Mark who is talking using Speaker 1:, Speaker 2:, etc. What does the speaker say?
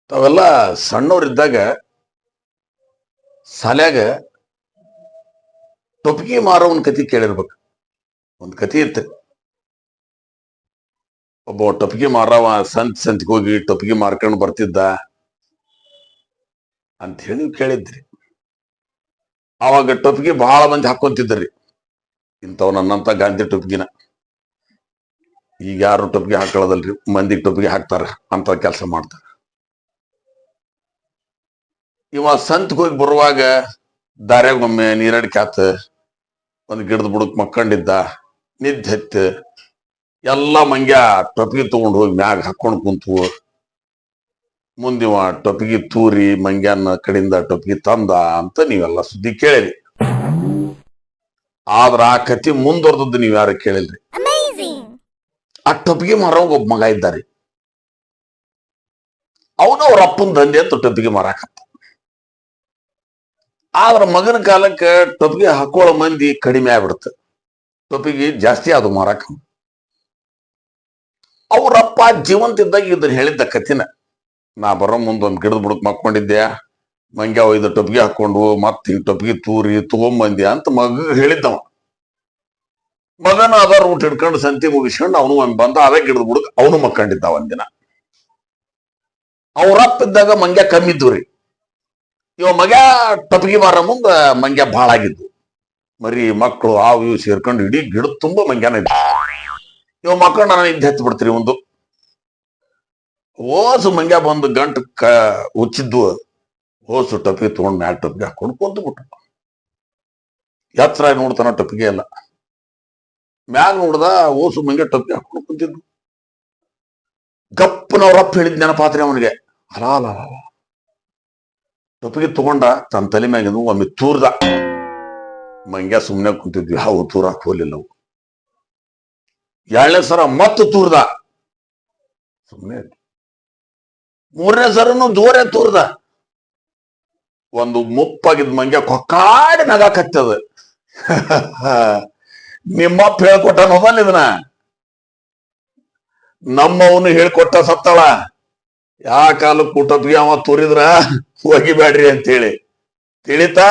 Speaker 1: ತಾವೆಲ್ಲ ಸಣ್ಣವ್ರಿದ್ದಾಗ ಶಾಲ್ಯಾಗ ಟೊಪ್ಪಿಗೆ ಮಾರೋವನ್ ಕತಿ ಕೇಳಿರ್ಬೇಕು. ಒಂದ್ ಕತಿ ಇತ್ತು. ಒಬ್ಬ ಟೊಪ್ಪಿಗೆ ಮಾರವ ಸಂತಿಗೆ ಹೋಗಿ ಟೊಪ್ಪಿಗೆ ಮಾರ್ಕೊಂಡು ಬರ್ತಿದ್ದ ಅಂತ ಹೇಳಿ ಕೇಳಿದ್ರಿ. ಅವಾಗ ಟೊಪ್ಪಿಗೆ ಬಹಳ ಮಂದಿ ಹಾಕೊಂತಿದ್ರಿ. ಇಂಥವ್ ನನ್ನಂತ ಗಾಂಧಿ ಟೊಪ್ಪಿಗೆನ. ಈಗ ಯಾರು ಟೊಪ್ಪಿಗೆ ಹಾಕೊಳ್ಳೋದಲ್ರಿ, ಮಂದಿಗೆ ಟೊಪ್ಪಿಗೆ ಹಾಕ್ತಾರ ಅಂತ ಕೆಲಸ ಮಾಡ್ತಾರ. ಇವ ಸಂತಿಗೆ ಹೋಗಿ ಬರುವಾಗ ದಾರ್ಯಾಗ ಒಮ್ಮೆ ನೀರಡಿಕೆ ಆತ, ಒಂದ್ ಗಿಡದ ಬುಡಕ್ ಮಕ್ಕೊಂಡಿದ್ದ, ನಿದ್ದೆ ಹತ್ತು, ಎಲ್ಲ ಮಂಗ್ಯ ಟೊಪ್ಪಿಗೆ ತಗೊಂಡು ಹೋಗಿ ಮ್ಯಾಗ ಹಾಕೊಂಡು ಕುಂತು, ಮುಂದಿವ ಟೊಪ್ಪಿಗೆ ತೂರಿ ಮಂಗ್ಯಾನ ಕಡೆಯಿಂದ ಟೊಪ್ಪಿಗೆ ತಂದ ಅಂತ ನೀವೆಲ್ಲ ಸುದ್ದಿ ಕೇಳಿರಿ. ಆದ್ರ ಆ ಕತಿ ಮುಂದುವರೆದದ್ದು ನೀವ್ ಯಾರು ಕೇಳಿಲ್ರಿ. ಆ ಟೊಪ್ಪಿಗೆ ಮಾರೋವಾಗ ಒಬ್ಬ ಮಗ ಇದ್ದಾರೆ. ಅವನು ಅವ್ರ ಅಪ್ಪನ ದಂಧೆ ಅಂತ ಟೊಪ್ಪಿಗೆ ಮಾರಾಕತ್ತ. ಆದ್ರ ಮಗನ ಕಾಲಕ್ಕೆ ಟೊಪ್ಪಿಗೆ ಹಾಕೊಳ್ಳೋ ಮಂದಿ ಕಡಿಮೆ ಆಗ್ಬಿಡುತ್ತೆ. ಟೊಪ್ಪಿಗೆ ಜಾಸ್ತಿ ಅದು ಮಾರಾಕ. ಅವ್ರಪ್ಪ ಜೀವಂತ ಇದ್ದಾಗ ಇದನ್ನ ಹೇಳಿದ್ದ ಕತಿನ. ನಾ ಬರೋ ಮುಂದೊಂದ್ ಗಿಡದ ಬುಡಕ್ ಮಕ್ಕೊಂಡಿದ್ದೆ, ಮಂಗ್ಯ ಒಯ್ದು ಟೊಪ್ಪಿಗೆ ಹಾಕೊಂಡು ಮತ್ ಹಿಂಗ್ ಟೊಪ್ಪಿಗೆ ತೂರಿ ತಗೊಂಬಂದ್ಯ ಅಂತ ಮಗ ಹೇಳಿದ್ದವ. ಮಗನ ಅದ ರೂಟ್ ಹಿಡ್ಕೊಂಡು ಸಂತಿ ಮುಗಿಸ್ಕೊಂಡು ಅವನು ಒಂದ್ ಬಂದ ಅದೇ ಗಿಡದ ಬುಡಕ್ ಅವನು ಮಕ್ಕೊಂಡಿದ್ದ ಒಂದಿನ. ಅವ್ರಪ್ಪ ಇದ್ದಾಗ ಮಂಗ್ಯ ಕಮ್ಮಿ ಇದ್ದು ರೀ. ಇವ ಮಗ ಟೊಪ್ಪಿಗೆ ಮಾರ ಮುಂದ ಮಂಗ್ಯ ಭಾಳ ಆಗಿದ್ದು. ಮರಿ ಮಕ್ಕಳು ಆವು ಇವು ಸೇರ್ಕೊಂಡು ಇಡೀ ಗಿಡದ ತುಂಬ ಮಂಗ್ಯಾನ ಇದ್ದ. ಇವ ಮಕ್ಕಳು ನಾನು ಇದ್ದು ಹೆತ್ತು ಬಿಡ್ತೀರಿ ಒಂದು ಓಸು ಮಂಗ್ಯ ಬಂದು ಗಂಟು ಉಚ್ಚಿದ್ದು ಓಸು ಟೊಪ್ಪಿಗೆ ತಗೊಂಡ್ ಮ್ಯಾಲ ಟೊಪ್ಪಿಗೆ ಹಾಕೊಂಡು ಕುಂತು ಬಿಟ್ಟು. ಎತ್ತರ ನೋಡ್ತಾನ ಟೊಪ್ಪಿಗೆ ಎಲ್ಲ. ಮ್ಯಾಗ ನೋಡ್ದ ಓಸು ಮಂಗ್ಯ ಟೊಪ್ಪಿಗೆ ಹಾಕೊಂಡು ಕುಂತಿದ್ದು. ಗಪ್ಪನವ್ರಪ್ಪ ಹೇಳಿದ್ ನೆನಪಾತ್ರಿ ಅವನಿಗೆ. ಅಲ ಟೊಪ್ಪಿಗೆ ತಗೊಂಡ ತನ್ನ ತಲೆ ಮ್ಯಾಗಿಂದು ಒಮ್ಮೆ ತೂರ್ದ. ಮಂಗ್ಯ ಸುಮ್ಮನೆ ಕುಂತಿದ್ವಿ, ಹಾವು ತೂರಾಕ್ ಹೋಲಿಲ್ಲ. ಅವು 2ನೇ ಸರ ಮತ್ತೆ ತೂರ್ದ, ಸುಮ್ಮನೆ. 3ನೇ ಸರನು ಜೋರೇ ತೂರ್ದ. ಒಂದು ಮುಪ್ಪಾಗಿದ್ ಮಂಗ್ಯ ಕೊಕ್ಕಾಡಿ ನಗಾಕತ್ತದ. ನಿಮ್ಮಪ್ಪ ಹೇಳ್ಕೊಟ್ಟ ನೋದಲ್ಲ ಇದನ್ನ, ನಮ್ಮವನು ಹೇಳ್ಕೊಟ್ಟ ಸತ್ತಾಳ. ಯಾ ಕಾಲಕ್ಕೂ ಟೊಪ್ಪಿಗೆ ಅವ ತೂರಿದ್ರ ಹೋಗಿಬ್ಯಾಡ್ರಿ ಅಂತೇಳಿ ತಿಳಿತಾ.